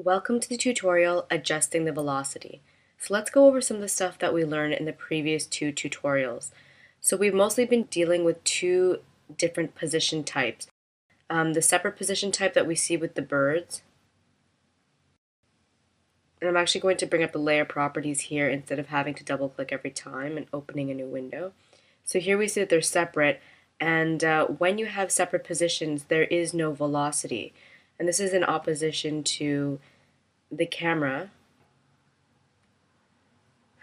Welcome to the tutorial Adjusting the Velocity. So let's go over some of the stuff that we learned in the previous two tutorials. So we've mostly been dealing with two different position types. The separate position type that we see with the birds. And I'm actually going to bring up the layer properties here instead of having to double click every time and opening a new window. So here we see that they're separate, and when you have separate positions there is no velocity. And this is in opposition to the camera,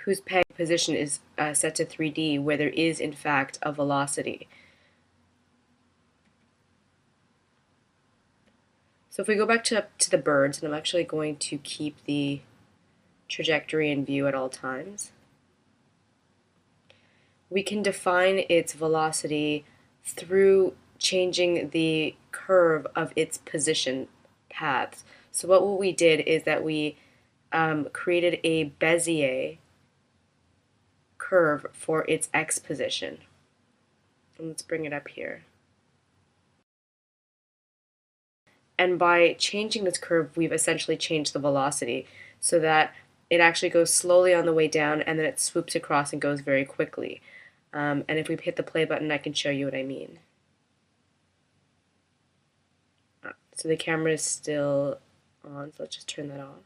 whose peg position is set to 3D, where there is in fact a velocity. So if we go back to the birds, and I'm actually going to keep the trajectory in view at all times, we can define its velocity through changing the curve of its position paths. So what we did is that we created a Bezier curve for its x position. And let's bring it up here. And by changing this curve, we've essentially changed the velocity so that it actually goes slowly on the way down and then it swoops across and goes very quickly. And if we hit the play button, I can show you what I mean. So the camera is still on, so let's just turn that off.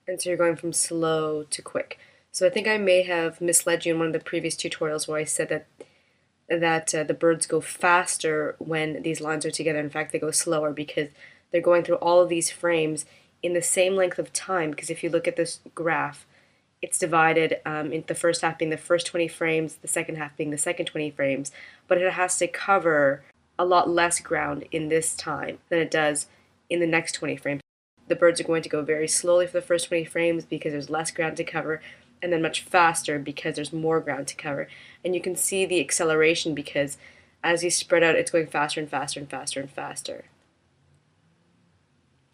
And so you're going from slow to quick. So I think I may have misled you in one of the previous tutorials where I said that the birds go faster when these lines are together. In fact, they go slower because they're going through all of these frames in the same length of time, because if you look at this graph, it's divided in the first half being the first 20 frames, the second half being the second 20 frames, but it has to cover a lot less ground in this time than it does in the next 20 frames. The birds are going to go very slowly for the first 20 frames because there's less ground to cover, and then much faster because there's more ground to cover. And you can see the acceleration because as you spread out, it's going faster and faster and faster and faster.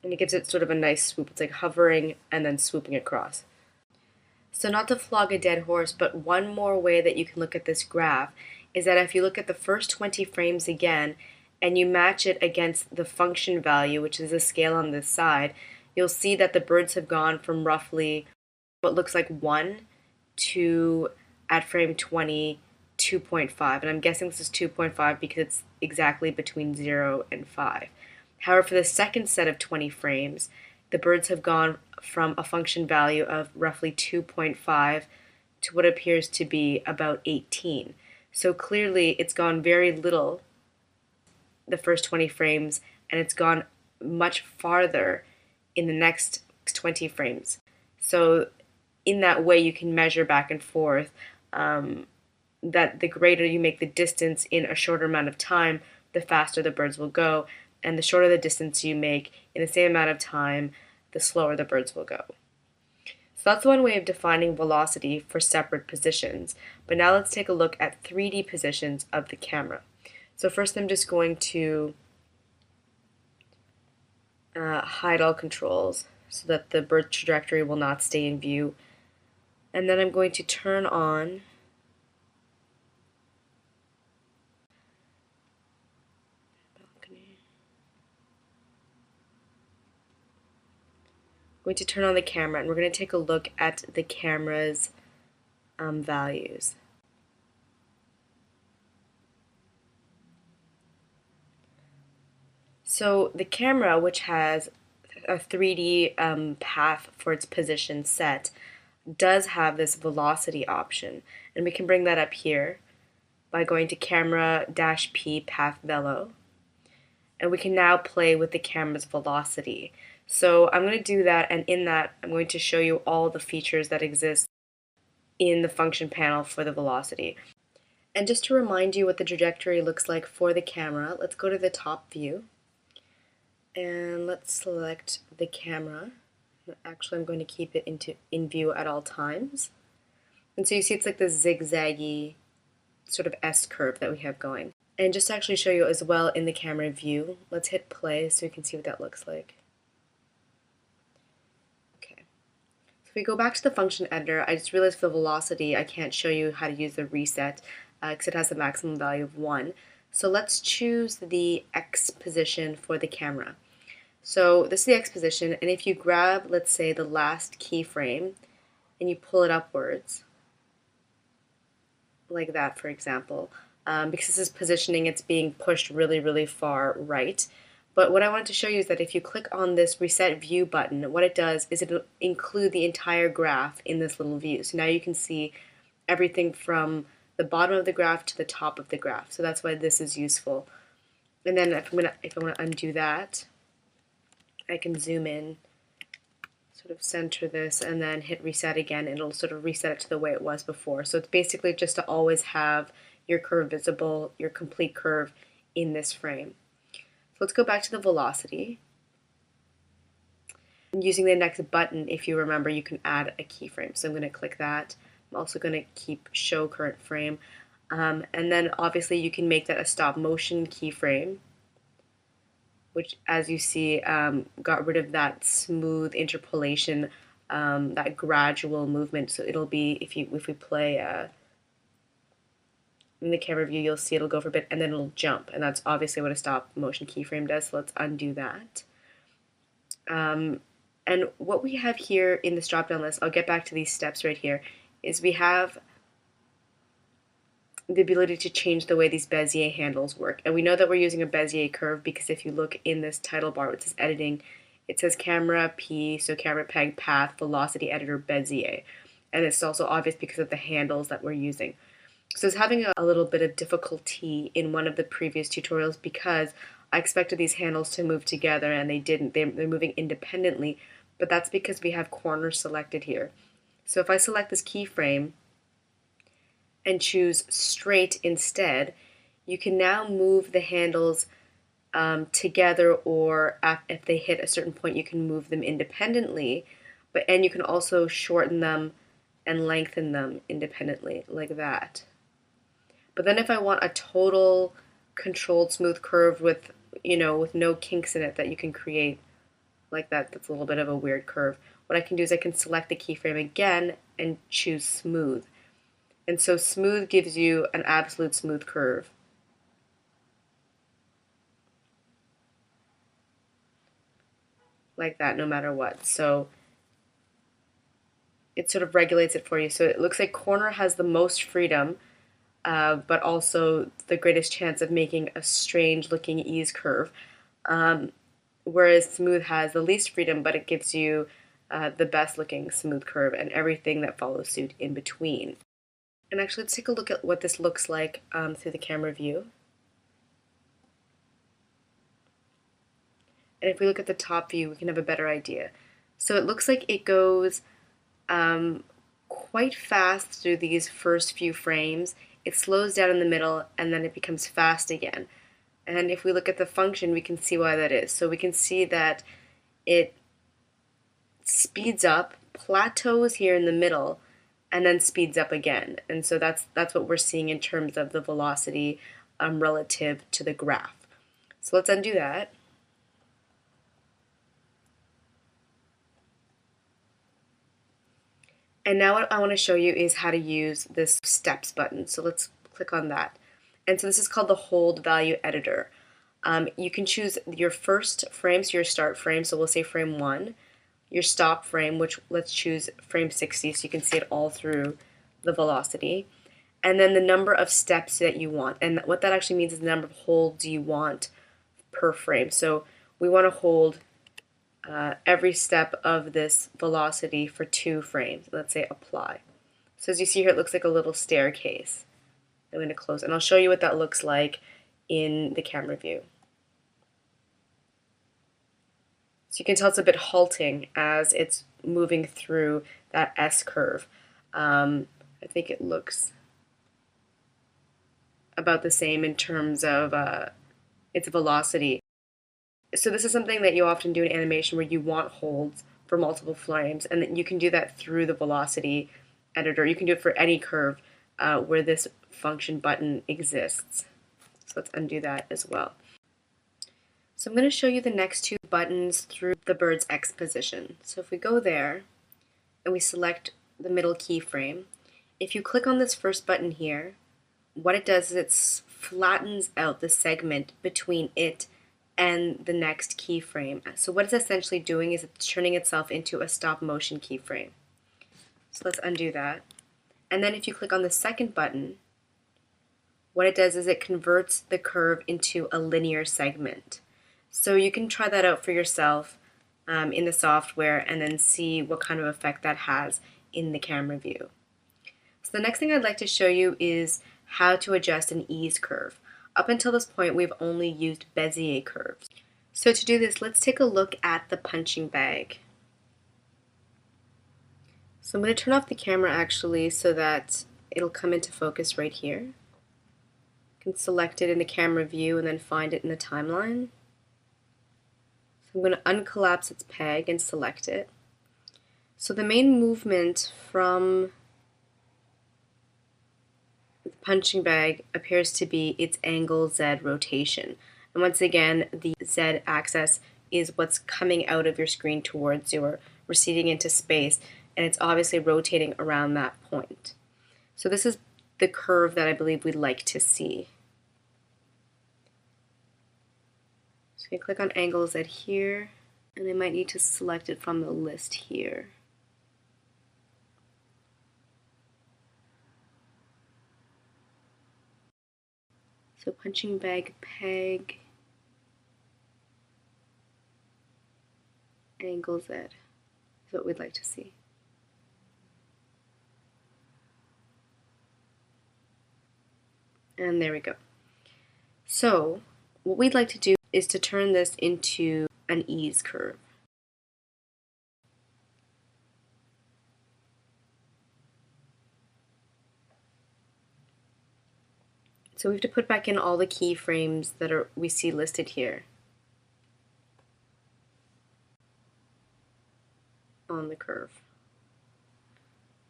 And it gives it sort of a nice swoop. It's like hovering and then swooping across. So not to flog a dead horse, but one more way that you can look at this graph is that if you look at the first 20 frames again and you match it against the function value, which is the scale on this side, you'll see that the birds have gone from roughly what looks like 1 to, at frame 20, 2.5. And I'm guessing this is 2.5 because it's exactly between 0 and 5. However, for the second set of 20 frames, the birds have gone from a function value of roughly 2.5 to what appears to be about 18. So clearly it's gone very little the first 20 frames, and it's gone much farther in the next 20 frames. So in that way you can measure back and forth that the greater you make the distance in a shorter amount of time, the faster the birds will go, and the shorter the distance you make in the same amount of time, the slower the birds will go. So that's one way of defining velocity for separate positions. But now let's take a look at 3D positions of the camera. So first I'm just going to hide all controls so that the bird trajectory will not stay in view. And then I'm going to turn on the camera, and we're going to take a look at the camera's values. So the camera, which has a 3D path for its position set, does have this velocity option, and we can bring that up here by going to camera-p path velo, and we can now play with the camera's velocity. So I'm going to do that, and in that I'm going to show you all the features that exist in the function panel for the velocity. And just to remind you what the trajectory looks like for the camera, let's go to the top view and let's select the camera. Actually, I'm going to keep it in view at all times. And so you see it's like this zigzaggy sort of S curve that we have going. And just to actually show you as well in the camera view, let's hit play so you can see what that looks like. Okay. So if we go back to the function editor, I just realized for the velocity I can't show you how to use the reset because it has a maximum value of 1. So let's choose the X position for the camera. So this is the X position, and if you grab, let's say, the last keyframe and you pull it upwards, like that, for example, because this is positioning, it's being pushed really, really far right. But what I wanted to show you is that if you click on this Reset View button, what it does is it'll include the entire graph in this little view. So now you can see everything from the bottom of the graph to the top of the graph. So that's why this is useful. And then if I want to undo that, I can zoom in, sort of center this, and then hit reset again, and it'll sort of reset it to the way it was before. So it's basically just to always have your curve visible, your complete curve in this frame. So let's go back to the velocity. And using the next button, if you remember, you can add a keyframe. So I'm going to click that. I'm also going to keep show current frame. And then obviously you can make that a stop motion keyframe, which, as you see, got rid of that smooth interpolation, that gradual movement. So it'll be, if we play in the camera view, you'll see it'll go for a bit and then it'll jump, and that's obviously what a stop motion keyframe does. So let's undo that. And what we have here in this drop-down list, I'll get back to these steps right here, is we have the ability to change the way these Bezier handles work. And we know that we're using a Bezier curve because if you look in this title bar, which says editing, it says camera P, so camera peg, path, velocity, editor, Bezier. And it's also obvious because of the handles that we're using. So I was having a little bit of difficulty in one of the previous tutorials because I expected these handles to move together and they didn't. They're moving independently, but that's because we have corners selected here. So if I select this keyframe and choose straight instead, you can now move the handles together, or if they hit a certain point, you can move them independently, and you can also shorten them and lengthen them independently, like that. But then if I want a total controlled smooth curve with, with no kinks in it that you can create like that, that's a little bit of a weird curve, what I can do is I can select the keyframe again and choose smooth. And so smooth gives you an absolute smooth curve. Like that, no matter what. So it sort of regulates it for you. So it looks like corner has the most freedom, but also the greatest chance of making a strange looking ease curve. Whereas smooth has the least freedom, but it gives you the best looking smooth curve and everything that follows suit in between. And actually, let's take a look at what this looks like through the camera view. And if we look at the top view, we can have a better idea. So it looks like it goes quite fast through these first few frames. It slows down in the middle, and then it becomes fast again. And if we look at the function, we can see why that is. So we can see that it speeds up, plateaus here in the middle, and then speeds up again. And so that's what we're seeing in terms of the velocity relative to the graph. So let's undo that. And now what I want to show you is how to use this steps button. So let's click on that. And so this is called the hold value editor. You can choose your first frame, so your start frame, so we'll say frame 1, your stop frame, which let's choose frame 60 so you can see it all through the velocity, and then the number of steps that you want. And what that actually means is the number of holds you want per frame. So we want to hold every step of this velocity for 2 frames. Let's say apply. So as you see here, it looks like a little staircase. I'm going to close, and I'll show you what that looks like in the camera view. So you can tell it's a bit halting as it's moving through that S curve. I think it looks about the same in terms of its velocity. So this is something that you often do in animation where you want holds for multiple frames, and then you can do that through the velocity editor. You can do it for any curve where this function button exists. So let's undo that as well. So I'm going to show you the next 2 buttons through the bird's X position. So if we go there and we select the middle keyframe, if you click on this first button here, what it does is it flattens out the segment between it and the next keyframe. So what it's essentially doing is it's turning itself into a stop motion keyframe. So let's undo that. And then if you click on the second button, what it does is it converts the curve into a linear segment. So you can try that out for yourself in the software and then see what kind of effect that has in the camera view. So the next thing I'd like to show you is how to adjust an ease curve. Up until this point, we've only used Bezier curves. So to do this, let's take a look at the punching bag. So I'm going to turn off the camera actually so that it'll come into focus right here. You can select it in the camera view and then find it in the timeline. So I'm going to uncollapse its peg and select it. So the main movement from the punching bag appears to be its angle Z rotation. And once again, the Z axis is what's coming out of your screen towards you or receding into space, and it's obviously rotating around that point. So this is the curve that I believe we'd like to see. So you click on angle Z here, and I might need to select it from the list here. So punching bag peg, angle Z is what we'd like to see. And there we go. So what we'd like to do is to turn this into an ease curve. So we have to put back in all the keyframes that we see listed here on the curve.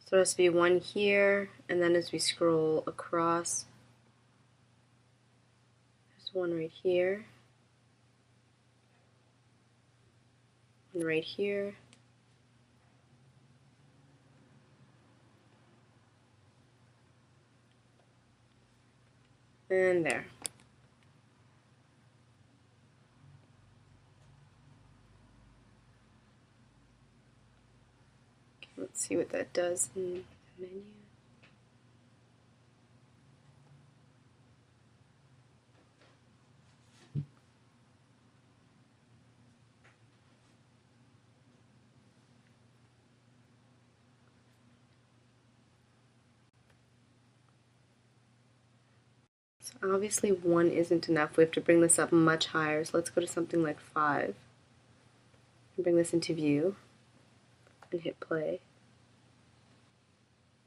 So there has to be one here, and then as we scroll across, there's one right here, one right here, and there. Okay, let's see what that does in the menu. So obviously 1 isn't enough. We have to bring this up much higher. So let's go to something like 5. And bring this into view and hit play.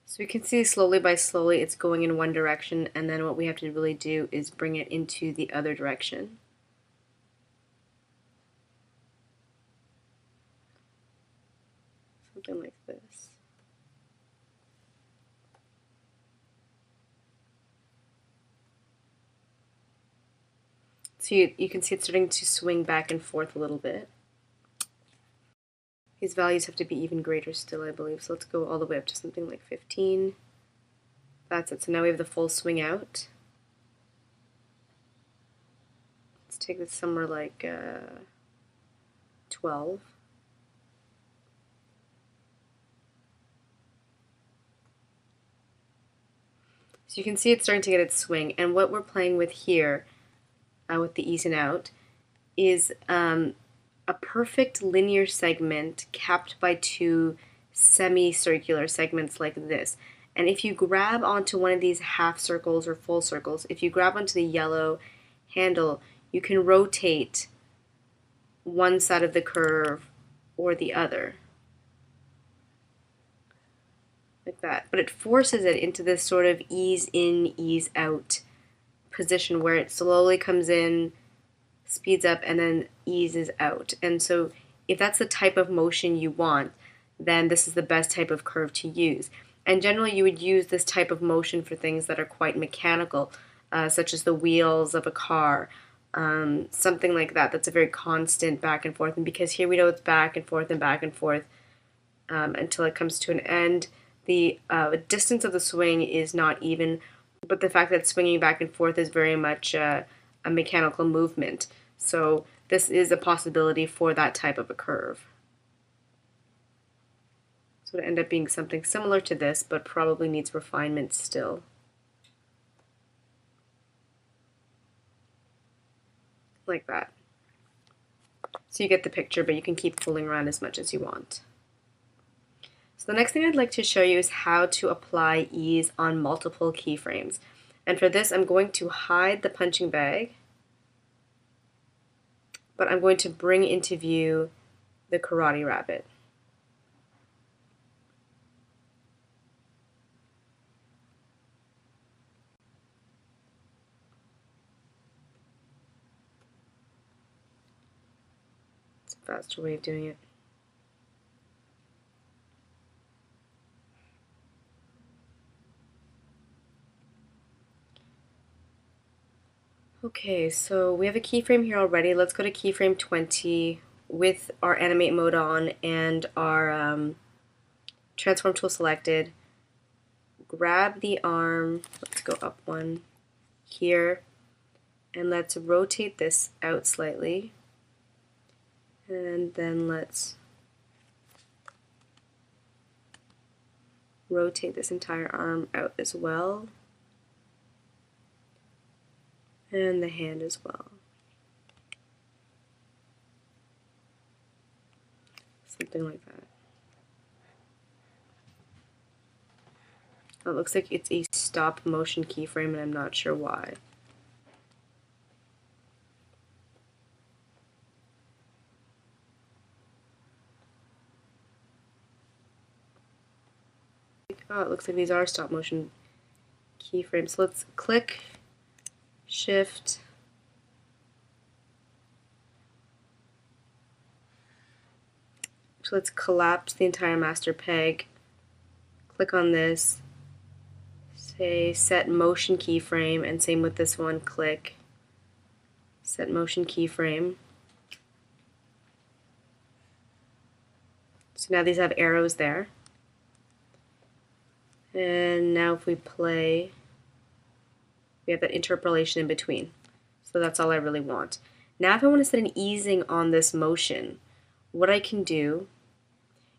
So we can see slowly by slowly it's going in one direction, and then what we have to really do is bring it into the other direction. Something like this. So you can see it's starting to swing back and forth a little bit. These values have to be even greater still, I believe. So let's go all the way up to something like 15. That's it. So now we have the full swing out. Let's take this somewhere like 12. So you can see it's starting to get its swing. And what we're playing with here, with the ease and out, is a perfect linear segment capped by 2 semicircular segments like this. And if you grab onto one of these half circles or full circles, if you grab onto the yellow handle, you can rotate one side of the curve or the other. Like that. But it forces it into this sort of ease in, ease out position where it slowly comes in, speeds up, and then eases out. And so if that's the type of motion you want, then this is the best type of curve to use. And generally you would use this type of motion for things that are quite mechanical, such as the wheels of a car, something like that. That's a very constant back and forth. And because here we know it's back and forth until it comes to an end, the distance of the swing is not even but the fact that it's swinging back and forth is very much a mechanical movement. So this is a possibility for that type of a curve. So it would end up being something similar to this, but probably needs refinement still. Like that. So you get the picture, but you can keep fooling around as much as you want. So the next thing I'd like to show you is how to apply ease on multiple keyframes. And for this, I'm going to hide the punching bag, but I'm going to bring into view the karate rabbit. It's a faster way of doing it. Okay, so we have a keyframe here already. Let's go to keyframe 20 with our animate mode on and our transform tool selected. Grab the arm, let's go up one here, and let's rotate this out slightly. And then let's rotate this entire arm out as well. And the hand as well. Something like that. Oh, it looks like it's a stop motion keyframe and I'm not sure why. Oh, it looks like these are stop motion keyframes. So let's click Shift, so let's collapse the entire master peg, click on this, say set motion keyframe, and same with this one, click set motion keyframe. So now these have arrows there. And now if we play, we have that interpolation in between. So that's all I really want. Now if I want to set an easing on this motion, what I can do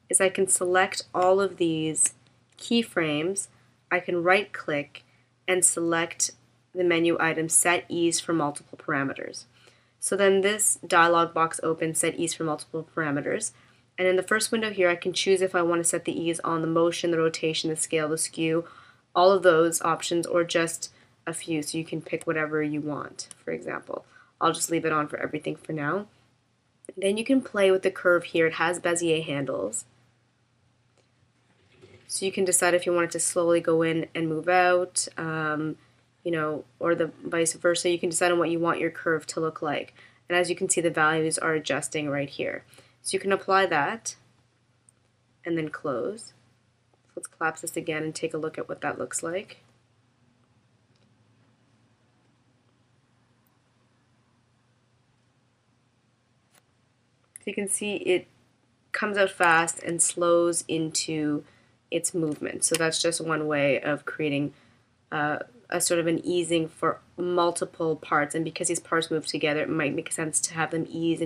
is I can select all of these keyframes, I can right click and select the menu item set ease for multiple parameters. So then this dialog box opens, set ease for multiple parameters, and in the first window here I can choose if I want to set the ease on the motion, the rotation, the scale, the skew, all of those options, or just a few, so you can pick whatever you want. For example, I'll just leave it on for everything for now. Then you can play with the curve here. It has Bezier handles, so you can decide if you want it to slowly go in and move out, you know, or the vice versa. You can decide on what you want your curve to look like, and as you can see, the values are adjusting right here. So you can apply that and then close. Let's collapse this again and take a look at what that looks like. You can see it comes out fast and slows into its movement. So that's just one way of creating a sort of an easing for multiple parts. And because these parts move together, it might make sense to have them ease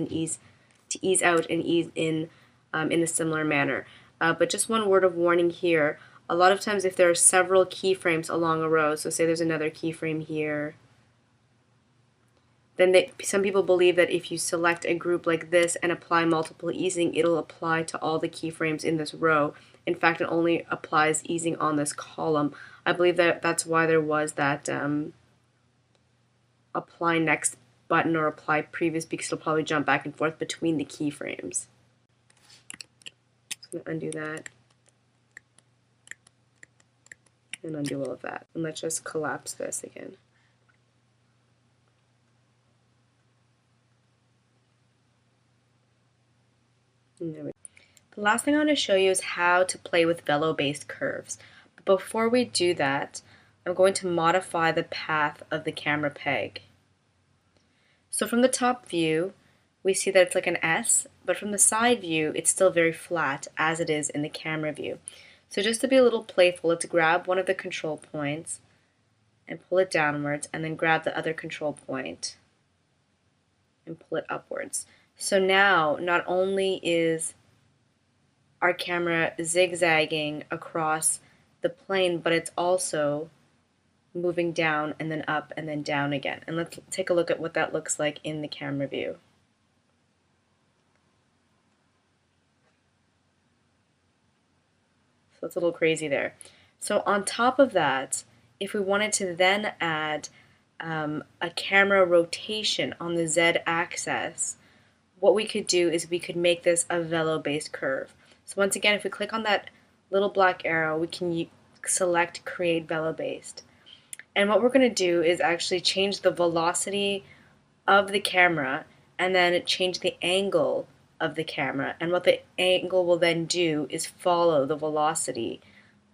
to ease out and ease in a similar manner. But just one word of warning here. A lot of times if there are several keyframes along a row, so say there's another keyframe here, then some people believe that if you select a group like this and apply multiple easing, it'll apply to all the keyframes in this row. In fact, it only applies easing on this column. I believe that that's why there was that apply next button or apply previous, because it'll probably jump back and forth between the keyframes. So I'm going to undo that and undo all of that. And let's just collapse this again. The last thing I want to show you is how to play with velo-based curves. But before we do that, I'm going to modify the path of the camera peg. So from the top view, we see that it's like an S, but from the side view, it's still very flat as it is in the camera view. So just to be a little playful, let's grab one of the control points, and pull it downwards, and then grab the other control point and pull it upwards. So now not only is our camera zigzagging across the plane, but it's also moving down and then up and then down again. And let's take a look at what that looks like in the camera view. So it's a little crazy there. So on top of that, if we wanted to then add a camera rotation on the z-axis, what we could do is we could make this a velo-based curve. So once again, if we click on that little black arrow, we can select Create Velo-Based. And what we're going to do is actually change the velocity of the camera and then change the angle of the camera. And what the angle will then do is follow the velocity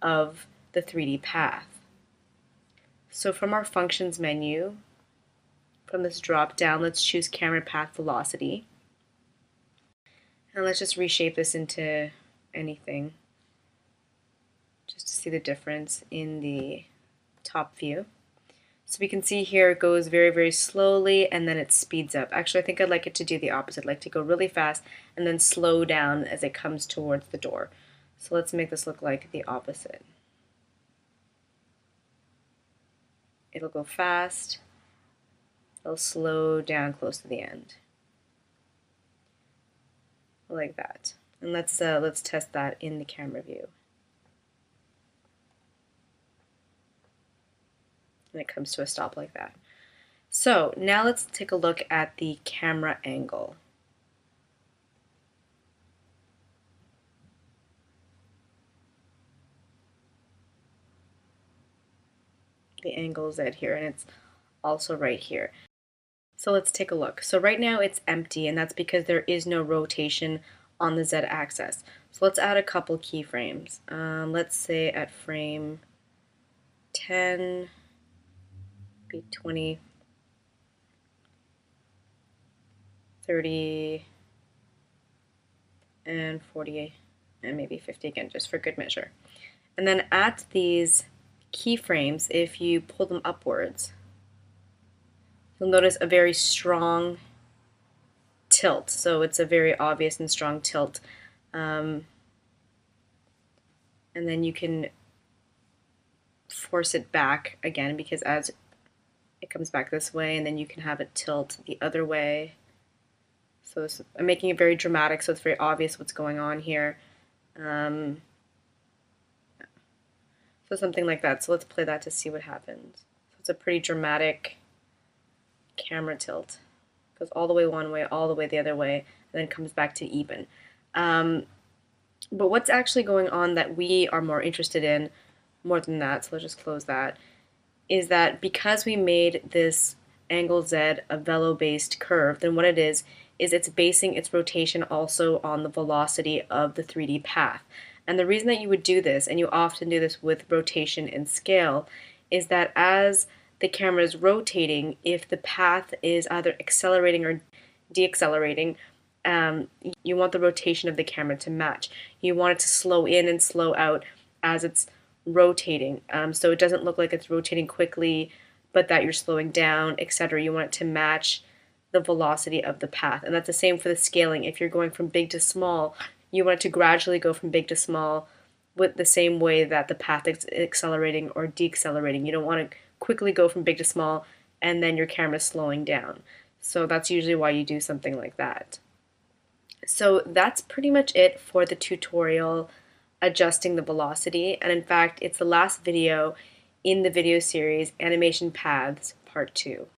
of the 3D path. So from our Functions menu, from this drop down, let's choose Camera Path Velocity. And let's just reshape this into anything, just to see the difference in the top view. So we can see here it goes very, very slowly and then it speeds up. Actually, I think I'd like it to do the opposite. I'd like to go really fast and then slow down as it comes towards the door. So let's make this look like the opposite. It'll go fast, it'll slow down close to the end. Like that. And let's test that in the camera view. And it comes to a stop like that. So now let's take a look at the camera angle. The angle is at here, and it's also right here. So let's take a look. So right now it's empty, and that's because there is no rotation on the z-axis. So let's add a couple keyframes. Let's say at frame 10, be 20, 30, and 40, and maybe 50 again, just for good measure. And then at these keyframes, if you pull them upwards, you'll notice a very strong tilt. So it's a very obvious and strong tilt. And then you can force it back again, because as it comes back this way, and then you can have it tilt the other way. So I'm making it very dramatic, so it's very obvious what's going on here. So something like that. So let's play that to see what happens. So it's a pretty dramatic camera tilt. Goes all the way one way, all the way the other way, and then comes back to even. But what's actually going on that we are more interested in, more than that, so let's just close that, is that because we made this angle Z a velo-based curve, then what it is it's basing its rotation also on the velocity of the 3D path. And the reason that you would do this, and you often do this with rotation and scale, is that as the camera is rotating, if the path is either accelerating or deaccelerating, you want the rotation of the camera to match. You want it to slow in and slow out as it's rotating, so it doesn't look like it's rotating quickly, but that you're slowing down, etc. You want it to match the velocity of the path. And that's the same for the scaling. If you're going from big to small, you want it to gradually go from big to small with the same way that the path is accelerating or deaccelerating. You don't want to quickly go from big to small and then your camera's slowing down. So that's usually why you do something like that. So that's pretty much it for the tutorial adjusting the velocity, and in fact it's the last video in the video series Animation Paths Part 2.